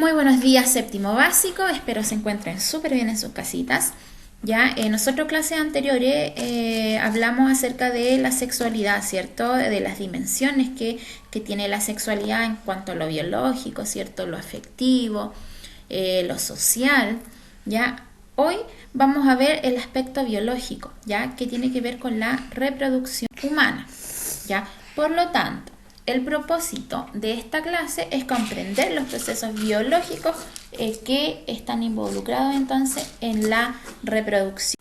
Muy buenos días, séptimo básico. Espero se encuentren súper bien en sus casitas. Ya, en nosotros clases anteriores hablamos acerca de la sexualidad, ¿cierto? De las dimensiones que tiene la sexualidad en cuanto a lo biológico, ¿cierto? Lo afectivo, lo social, ¿ya? Hoy vamos a ver el aspecto biológico, ¿ya? Que tiene que ver con la reproducción humana, ¿ya? Por lo tanto, el propósito de esta clase es comprender los procesos biológicos que están involucrados entonces en la reproducción.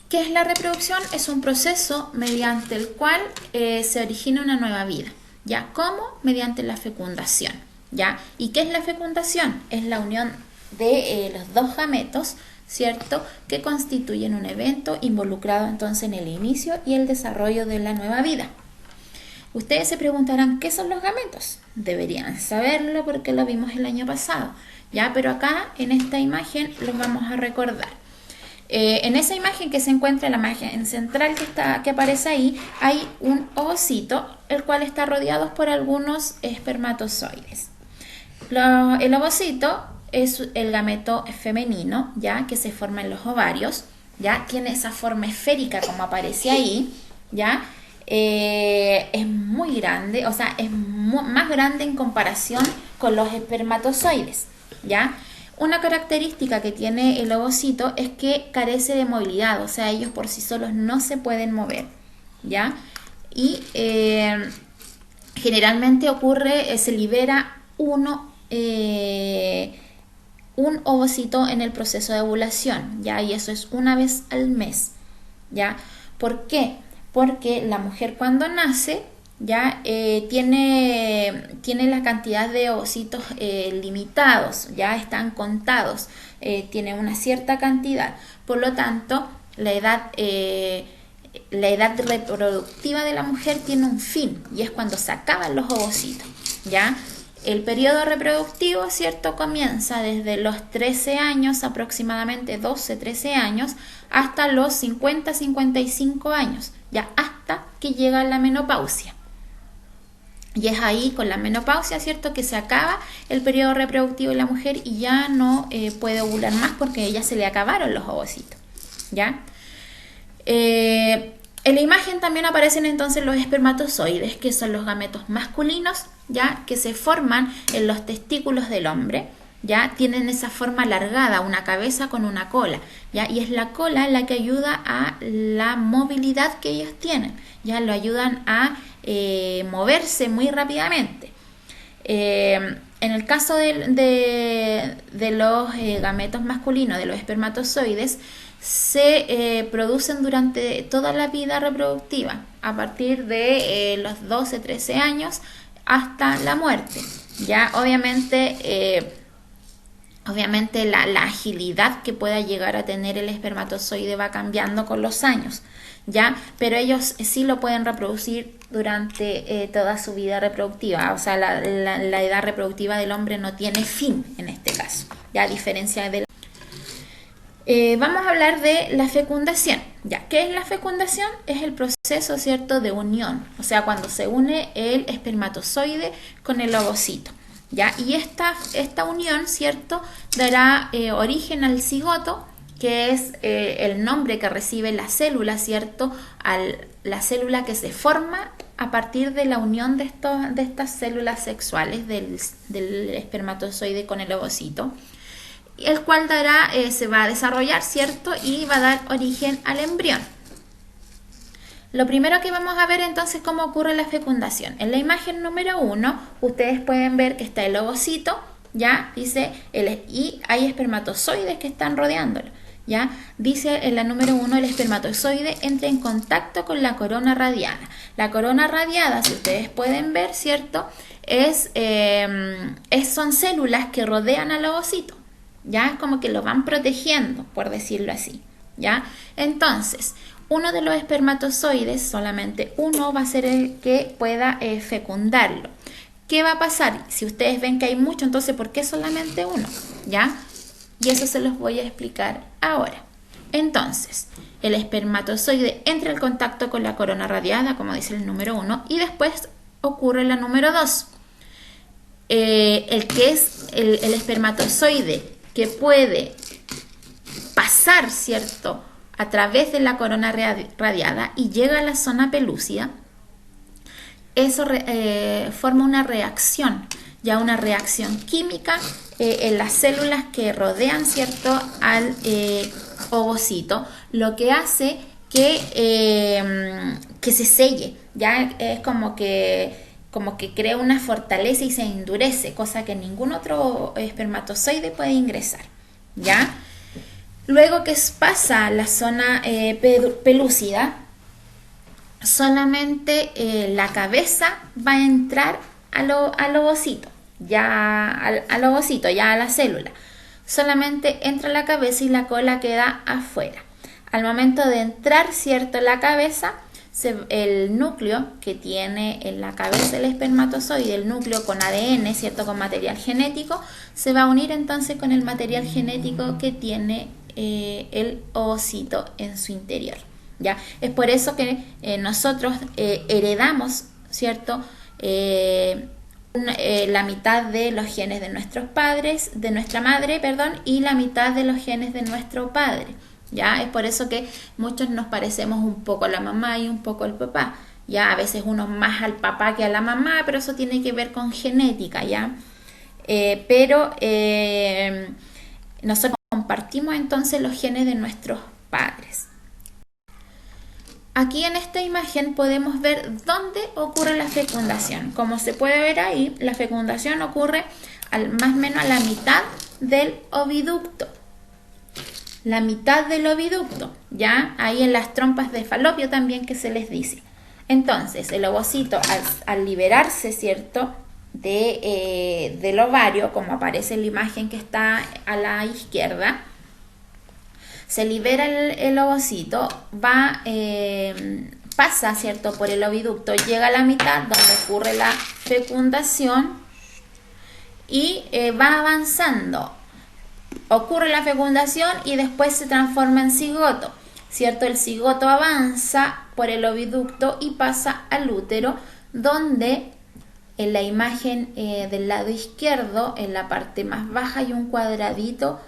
¿Qué es la reproducción? Es un proceso mediante el cual se origina una nueva vida. ¿Ya? ¿Cómo? Mediante la fecundación. ¿Ya? ¿Y qué es la fecundación? Es la unión de los dos gametos, ¿cierto? Que constituyen un evento involucrado entonces en el inicio y el desarrollo de la nueva vida. Ustedes se preguntarán, ¿qué son los gametos? Deberían saberlo porque lo vimos el año pasado, ¿ya? Pero acá, en esta imagen, los vamos a recordar. En esa imagen que se encuentra, la imagen central que aparece ahí, hay un ovocito, el cual está rodeado por algunos espermatozoides. El ovocito es el gameto femenino, ¿ya? Que se forma en los ovarios, ¿ya? Tiene esa forma esférica como aparece ahí, ¿ya? Es muy grande, o sea, es más grande en comparación con los espermatozoides, ¿ya? Una característica que tiene el ovocito es que carece de movilidad, o sea, ellos por sí solos no se pueden mover, ¿ya? Y generalmente ocurre, se libera un ovocito en el proceso de ovulación, ¿ya? Y eso es una vez al mes, ¿ya? ¿Por qué? Porque la mujer cuando nace ya tiene la cantidad de ovocitos limitados, ya están contados, tiene una cierta cantidad. Por lo tanto, la edad reproductiva de la mujer tiene un fin y es cuando se acaban los ovocitos, ¿ya? El periodo reproductivo, ¿cierto? Comienza desde los 13 años, aproximadamente 12, 13 años, hasta los 50, 55 años, ya hasta que llega la menopausia. Y es ahí, con la menopausia, ¿cierto?, que se acaba el periodo reproductivo de la mujer y ya no puede ovular más porque ya se le acabaron los ovocitos, ¿ya? En la imagen también aparecen entonces los espermatozoides, que son los gametos masculinos, ya, que se forman en los testículos del hombre, ya, tienen esa forma alargada, una cabeza con una cola, ya, y es la cola la que ayuda a la movilidad que ellos tienen, ya, lo ayudan a moverse muy rápidamente. En el caso de los gametos masculinos, de los espermatozoides, se producen durante toda la vida reproductiva, a partir de los 12, 13 años hasta la muerte. Ya, obviamente la agilidad que pueda llegar a tener el espermatozoide va cambiando con los años, ¿ya? Pero ellos sí lo pueden reproducir durante toda su vida reproductiva, o sea, la edad reproductiva del hombre no tiene fin en este caso, ¿ya? A diferencia de vamos a hablar de la fecundación, ¿ya? ¿Qué es la fecundación? Es el proceso, ¿cierto?, de unión, o sea, cuando se une el espermatozoide con el ovocito, ¿ya? Y esta unión, ¿cierto?, dará origen al cigoto, que es el nombre que recibe la célula, ¿cierto?, la célula que se forma a partir de la unión de estas células sexuales del espermatozoide con el ovocito, el cual se va a desarrollar, ¿cierto?, y va a dar origen al embrión. Lo primero que vamos a ver entonces cómo ocurre la fecundación. En la imagen número 1, ustedes pueden ver que está el ovocito, ¿ya? Dice, y hay espermatozoides que están rodeándolo, ¿ya? Dice en la número 1, el espermatozoide entra en contacto con la corona radiada. La corona radiada, si ustedes pueden ver, ¿cierto?, son células que rodean al ovocito, ¿ya? Es como que lo van protegiendo, por decirlo así, ¿ya? Entonces, uno de los espermatozoides, solamente uno, va a ser el que pueda fecundarlo. ¿Qué va a pasar? Si ustedes ven que hay mucho, entonces, ¿por qué solamente uno? ¿Ya? Y eso se los voy a explicar ahora. Entonces, el espermatozoide entra en contacto con la corona radiada, como dice el número 1, y después ocurre la número 2. El que es el espermatozoide que puede pasar, ¿cierto?, a través de la corona radiada y llega a la zona pelúcida, eso forma una reacción, ya una reacción química en las células que rodean, ¿cierto?, al ovocito, lo que hace que se selle, ya es como que crea una fortaleza y se endurece, cosa que ningún otro espermatozoide puede ingresar, ¿ya? Luego que pasa la zona pelúcida, solamente la cabeza va a entrar al ovocito, ya al ovocito, ya a la célula. Solamente entra la cabeza y la cola queda afuera. Al momento de entrar, ¿cierto?, la cabeza, el núcleo que tiene en la cabeza el espermatozoide, el núcleo con ADN, ¿cierto?, con material genético, se va a unir entonces con el material genético que tiene el ovocito en su interior, ¿ya? Es por eso que nosotros heredamos, ¿cierto?, la mitad de los genes de nuestros padres, de nuestra madre, perdón, y la mitad de los genes de nuestro padre, ¿ya? Es por eso que muchos nos parecemos un poco a la mamá y un poco al papá, ¿ya? A veces uno más al papá que a la mamá, pero eso tiene que ver con genética, ¿ya? Nosotros compartimos entonces los genes de nuestros padres. Aquí en esta imagen podemos ver dónde ocurre la fecundación. Como se puede ver ahí, la fecundación ocurre más o menos a la mitad del oviducto. La mitad del oviducto, ¿ya? Ahí en las trompas de Falopio también que se les dice. Entonces, el ovocito al liberarse, ¿cierto?, del ovario, como aparece en la imagen que está a la izquierda, se libera el ovocito, pasa, ¿cierto?, por el oviducto, llega a la mitad donde ocurre la fecundación y va avanzando. Ocurre la fecundación y después se transforma en cigoto, ¿cierto? El cigoto avanza por el oviducto y pasa al útero, donde en la imagen del lado izquierdo, en la parte más baja, hay un cuadradito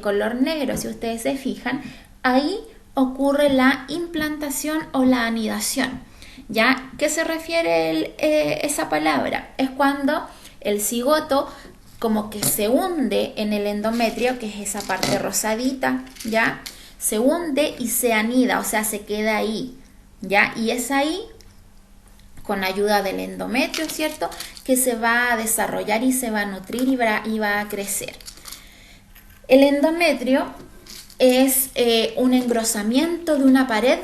color negro. Si ustedes se fijan, ahí ocurre la implantación o la anidación. ¿Ya? ¿Qué se refiere esa palabra? Es cuando el cigoto como que se hunde en el endometrio, que es esa parte rosadita, ¿ya? Se hunde y se anida, o sea, se queda ahí, ¿ya? Y es ahí, con ayuda del endometrio, ¿cierto?, que se va a desarrollar y se va a nutrir y va a crecer. El endometrio es un engrosamiento de una pared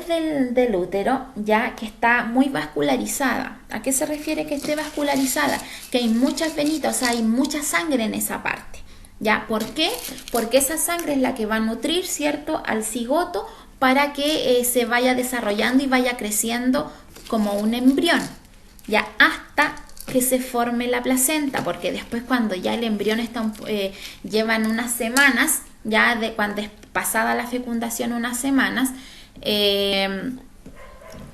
del útero, ya que está muy vascularizada. ¿A qué se refiere que esté vascularizada? Que hay muchas venitas, o sea, hay mucha sangre en esa parte. ¿Ya? ¿Por qué? Porque esa sangre es la que va a nutrir, ¿cierto?, al cigoto para que se vaya desarrollando y vaya creciendo como un embrión, ya hasta que se forme la placenta, porque después cuando ya el embrión llevan unas semanas, ya de cuando es pasada la fecundación unas semanas,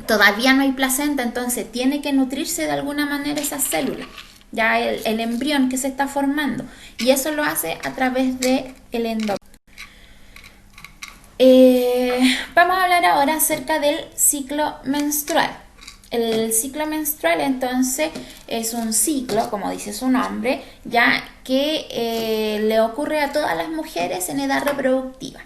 todavía no hay placenta, entonces tiene que nutrirse de alguna manera esa célula, ya el embrión que se está formando, y eso lo hace a través del endometrio. Vamos a hablar ahora acerca del ciclo menstrual. El ciclo menstrual entonces es un ciclo, como dice su nombre, ya que le ocurre a todas las mujeres en edad reproductiva.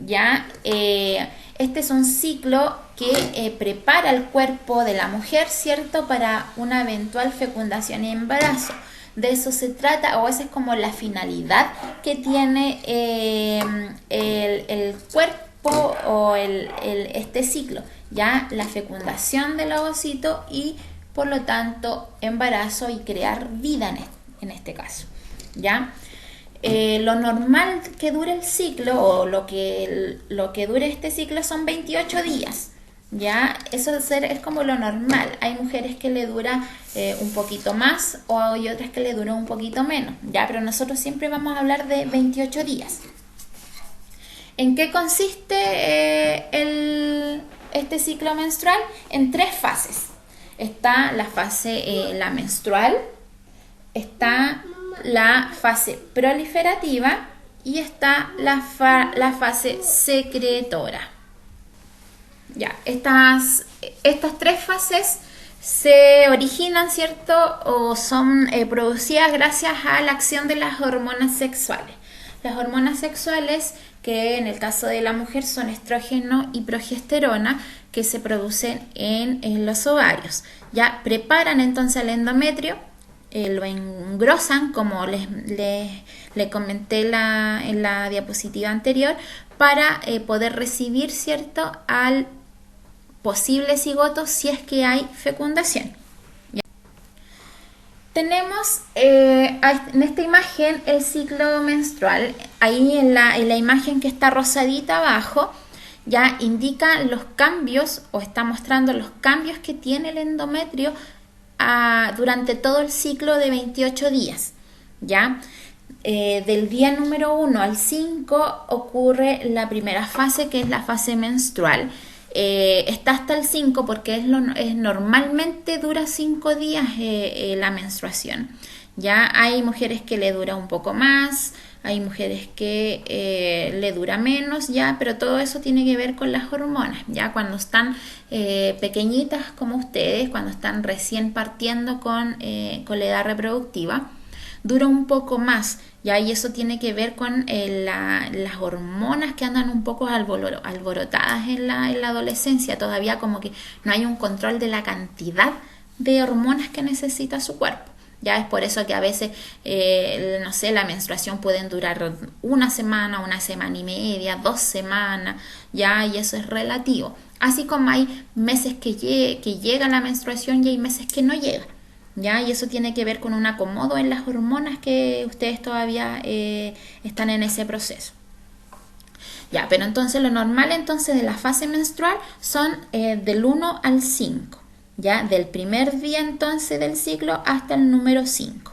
Ya este es un ciclo que prepara el cuerpo de la mujer, ¿cierto?, para una eventual fecundación y embarazo. De eso se trata, o esa es como la finalidad que tiene el cuerpo o este ciclo, ya la fecundación del ovocito y por lo tanto embarazo y crear vida en este caso, ¿ya? Lo normal que dure el ciclo o lo que dure este ciclo son 28 días, ¿ya? Eso es como lo normal. Hay mujeres que le dura un poquito más o hay otras que le duran un poquito menos, ¿ya? Pero nosotros siempre vamos a hablar de 28 días. ¿En qué consiste este ciclo menstrual? En 3 fases. Está la fase la menstrual, está la fase proliferativa y está la fase secretora. Ya, estas tres fases se originan, ¿cierto? O son producidas gracias a la acción de las hormonas sexuales. Las hormonas sexuales, que en el caso de la mujer son estrógeno y progesterona, que se producen en los ovarios. Ya preparan entonces el endometrio, lo engrosan, como le comenté en la diapositiva anterior, para poder recibir, ¿cierto?, al posible cigoto si es que hay fecundación. Tenemos en esta imagen el ciclo menstrual. Ahí en la imagen que está rosadita abajo ya indica los cambios, o está mostrando los cambios que tiene el endometrio durante todo el ciclo de 28 días. ¿Ya? Del día número 1 al 5 ocurre la primera fase, que es la fase menstrual. Está hasta el 5 porque normalmente dura 5 días la menstruación. Ya hay mujeres que le dura un poco más, hay mujeres que le dura menos, ya, pero todo eso tiene que ver con las hormonas. Ya cuando están pequeñitas como ustedes, cuando están recién partiendo con la edad reproductiva, dura un poco más, ¿ya? Y eso tiene que ver con las hormonas que andan un poco alborotadas en la adolescencia. Todavía como que no hay un control de la cantidad de hormonas que necesita su cuerpo. Ya es por eso que a veces, no sé, la menstruación puede durar una semana y media, 2 semanas, ya, y eso es relativo. Así como hay meses que llega la menstruación y hay meses que no llega. ¿Ya? Y eso tiene que ver con un acomodo en las hormonas que ustedes todavía están en ese proceso. Ya, pero entonces lo normal entonces de la fase menstrual son del 1 al 5, ¿ya? Del primer día entonces del ciclo hasta el número 5.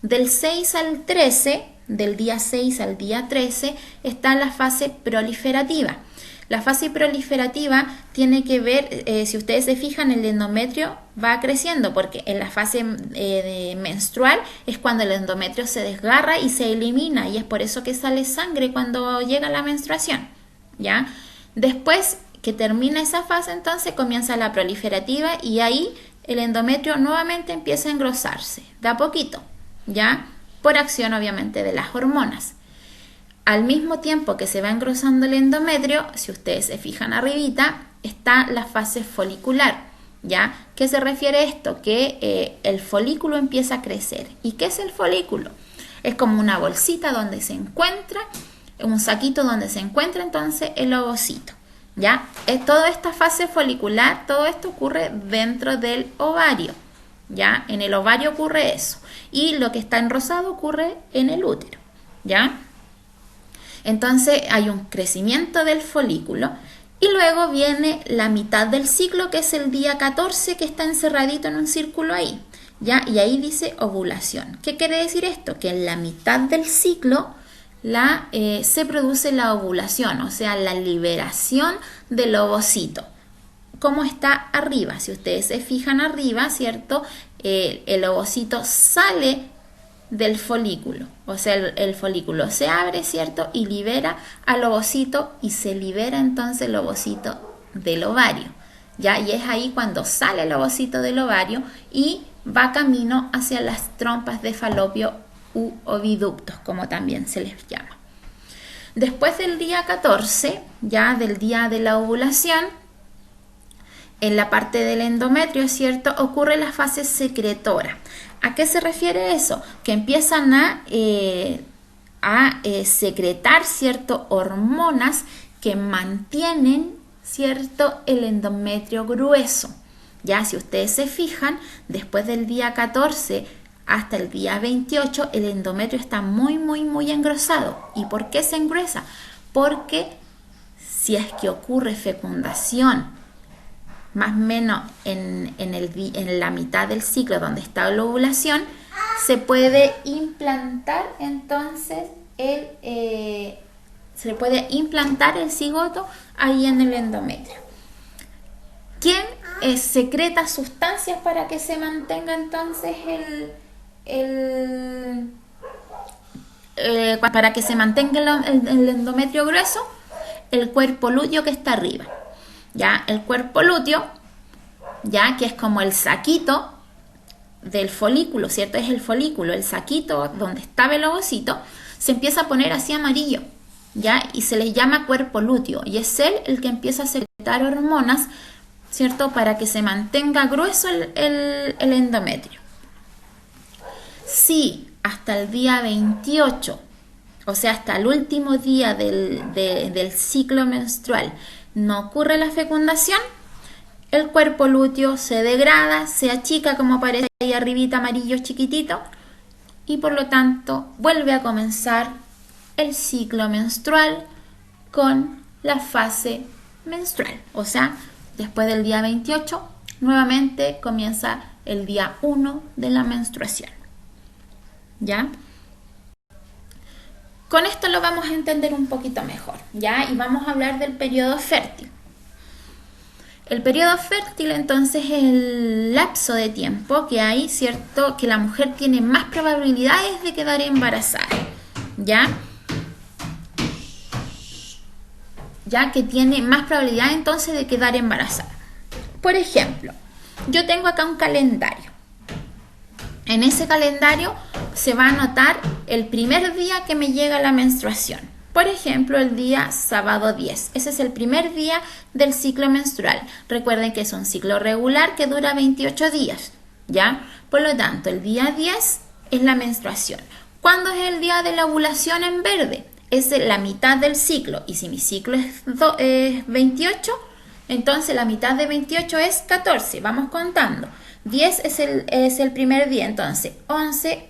Del 6 al 13, del día 6 al día 13, está la fase proliferativa. La fase proliferativa tiene que ver, si ustedes se fijan, el endometrio va creciendo, porque en la fase menstrual es cuando el endometrio se desgarra y se elimina, y es por eso que sale sangre cuando llega la menstruación, ¿ya? Después que termina esa fase, entonces comienza la proliferativa, y ahí el endometrio nuevamente empieza a engrosarse, de a poquito, ¿ya? Por acción obviamente de las hormonas. Al mismo tiempo que se va engrosando el endometrio, si ustedes se fijan arribita, está la fase folicular, ¿ya? ¿Qué se refiere a esto? Que el folículo empieza a crecer. ¿Y qué es el folículo? Es como una bolsita donde se encuentra, un saquito donde se encuentra entonces el ovocito, ¿ya? Toda esta fase folicular, todo esto ocurre dentro del ovario, ¿ya? En el ovario ocurre eso. Y lo que está en rosado ocurre en el útero, ¿ya? Entonces hay un crecimiento del folículo y luego viene la mitad del ciclo, que es el día 14, que está encerradito en un círculo ahí, ¿ya? Y ahí dice ovulación. ¿Qué quiere decir esto? Que en la mitad del ciclo se produce la ovulación, o sea, la liberación del ovocito. ¿Cómo está arriba? Si ustedes se fijan arriba, ¿cierto? El ovocito sale del folículo, o sea, el folículo se abre, ¿cierto? Y libera al ovocito, y se libera entonces el ovocito del ovario, ¿ya? Y es ahí cuando sale el ovocito del ovario y va camino hacia las trompas de falopio u oviductos, como también se les llama. Después del día 14, ya del día de la ovulación, en la parte del endometrio, ¿cierto?, ocurre la fase secretora. ¿A qué se refiere eso? Que empiezan a secretar, ¿cierto?, hormonas que mantienen, ¿cierto?, el endometrio grueso. Ya, si ustedes se fijan, después del día 14 hasta el día 28, el endometrio está muy, muy, muy engrosado. ¿Y por qué se engruesa? Porque si es que ocurre fecundación, más o menos en la mitad del ciclo donde está la ovulación, se puede implantar entonces el cigoto ahí en el endometrio. ¿Quién secreta sustancias para que se mantenga entonces para que se mantenga el endometrio grueso, el cuerpo lúteo que está arriba. ¿Ya? El cuerpo lúteo, ya que es como el saquito del folículo, ¿cierto? Es el folículo, el saquito donde estaba el ovocito, se empieza a poner así amarillo, ¿ya? Y se le llama cuerpo lúteo, y es él el que empieza a secretar hormonas, ¿cierto? Para que se mantenga grueso el endometrio. Si hasta el día 28, o sea, hasta el último día del ciclo menstrual, no ocurre la fecundación, el cuerpo lúteo se degrada, se achica como aparece ahí arribita amarillo chiquitito, y por lo tanto vuelve a comenzar el ciclo menstrual con la fase menstrual. O sea, después del día 28, nuevamente comienza el día 1 de la menstruación. ¿Ya? Con esto lo vamos a entender un poquito mejor, ¿ya? Y vamos a hablar del periodo fértil. El periodo fértil entonces es el lapso de tiempo que hay, ¿cierto? Que la mujer tiene más probabilidades de quedar embarazada, ¿ya? Ya que tiene más probabilidad entonces de quedar embarazada. Por ejemplo, yo tengo acá un calendario. En ese calendario se va a anotar el primer día que me llega la menstruación. Por ejemplo, el día sábado 10. Ese es el primer día del ciclo menstrual. Recuerden que es un ciclo regular que dura 28 días, ¿ya? Por lo tanto, el día 10 es la menstruación. ¿Cuándo es el día de la ovulación en verde? Es la mitad del ciclo. Y si mi ciclo es 28, entonces la mitad de 28 es 14. Vamos contando. 10 es el primer día, entonces 11,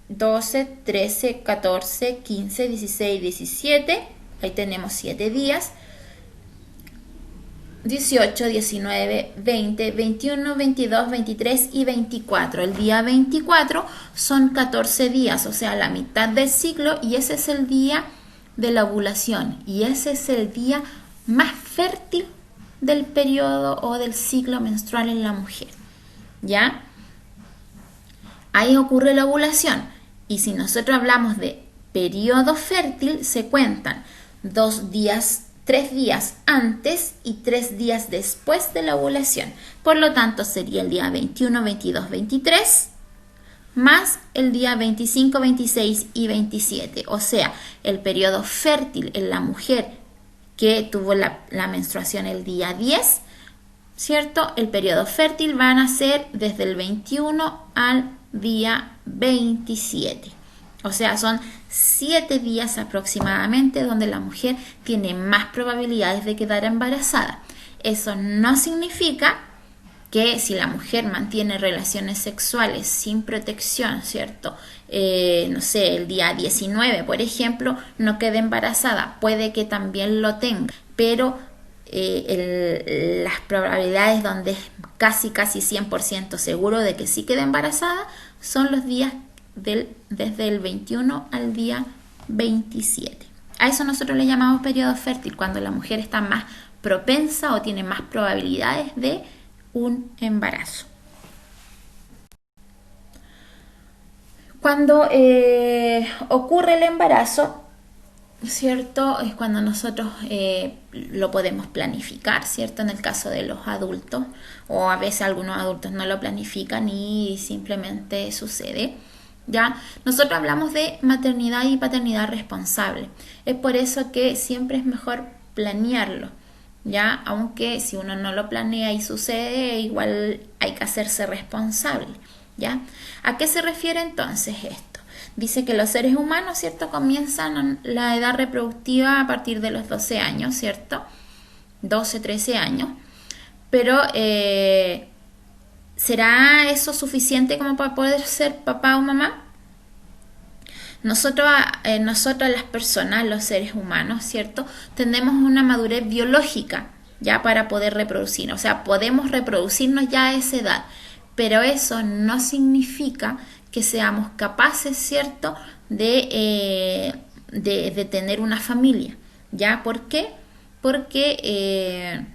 12, 13, 14, 15, 16, 17, ahí tenemos 7 días, 18, 19, 20, 21, 22, 23 y 24. El día 24 son 14 días, o sea, la mitad del ciclo, y ese es el día de la ovulación, y ese es el día más fértil del periodo o del ciclo menstrual en la mujer, ¿ya? Ahí ocurre la ovulación, y si nosotros hablamos de periodo fértil, se cuentan 3 días antes y 3 días después de la ovulación. Por lo tanto, sería el día 21, 22, 23, más el día 25, 26 y 27. O sea, el periodo fértil en la mujer que tuvo la menstruación el día 10, ¿cierto? El periodo fértil van a ser desde el 21 al día 27. O sea, son 7 días aproximadamente donde la mujer tiene más probabilidades de quedar embarazada. Eso no significa que si la mujer mantiene relaciones sexuales sin protección, ¿cierto? No sé, el día 19, por ejemplo, no quede embarazada. Puede que también lo tenga, pero las probabilidades donde es casi 100% seguro de que sí quede embarazada son los días desde el 21 al día 27. A eso nosotros le llamamos periodo fértil, cuando la mujer está más propensa o tiene más probabilidades de un embarazo. Cuando ocurre el embarazo, ¿cierto? Es cuando nosotros lo podemos planificar, ¿cierto? En el caso de los adultos, o a veces algunos adultos no lo planifican y simplemente sucede, ¿ya? Nosotros hablamos de maternidad y paternidad responsable. Es por eso que siempre es mejor planearlo, ¿ya? Aunque si uno no lo planea y sucede, igual hay que hacerse responsable, ¿ya? ¿A qué se refiere entonces esto? Dice que los seres humanos, ¿cierto?, comienzan la edad reproductiva a partir de los 12 años, ¿cierto? 12, 13 años. Pero, ¿será eso suficiente como para poder ser papá o mamá? Nosotras las personas, los seres humanos, ¿cierto?, tenemos una madurez biológica ya para poder reproducir. O sea, podemos reproducirnos ya a esa edad. Pero eso no significa que seamos capaces, ¿cierto?, de tener una familia, ¿ya? ¿Por qué? Porque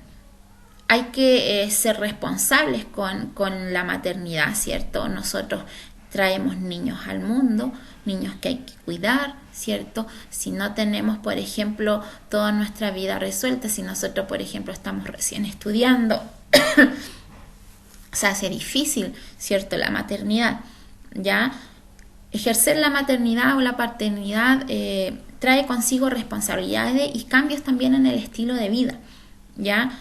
hay que ser responsables con la maternidad, ¿cierto? Nosotros traemos niños al mundo, niños que hay que cuidar, ¿cierto? Si no tenemos, por ejemplo, toda nuestra vida resuelta, si nosotros, por ejemplo, estamos recién estudiando, se hace difícil, ¿cierto? La maternidad, ¿ya? Ejercer la maternidad o la paternidad trae consigo responsabilidades y cambios también en el estilo de vida, ¿ya?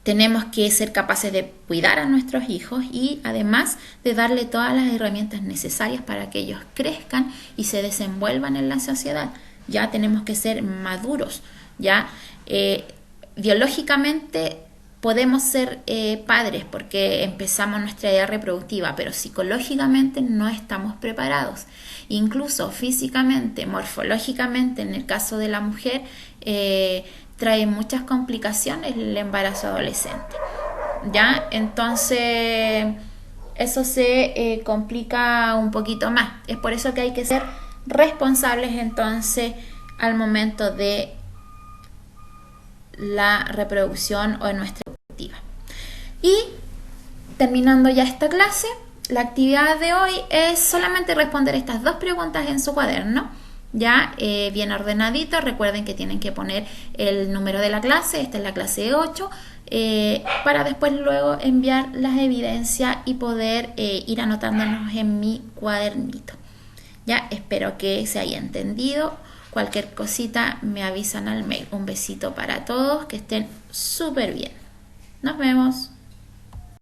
Tenemos que ser capaces de cuidar a nuestros hijos y además de darle todas las herramientas necesarias para que ellos crezcan y se desenvuelvan en la sociedad. Ya tenemos que ser maduros, ya biológicamente podemos ser padres porque empezamos nuestra edad reproductiva, pero psicológicamente no estamos preparados. Incluso físicamente, morfológicamente, en el caso de la mujer, trae muchas complicaciones el embarazo adolescente. ¿Ya? Entonces, eso se complica un poquito más. Es por eso que hay que ser responsables entonces al momento de la reproducción o en nuestra reproductiva. Y terminando ya esta clase, la actividad de hoy es solamente responder estas 2 preguntas en su cuaderno, ya bien ordenadito. Recuerden que tienen que poner el número de la clase, esta es la clase 8, para después luego enviar las evidencias y poder ir anotándonos en mi cuadernito. Ya, espero que se haya entendido. Cualquier cosita me avisan al mail. Un besito para todos, que estén súper bien. Nos vemos.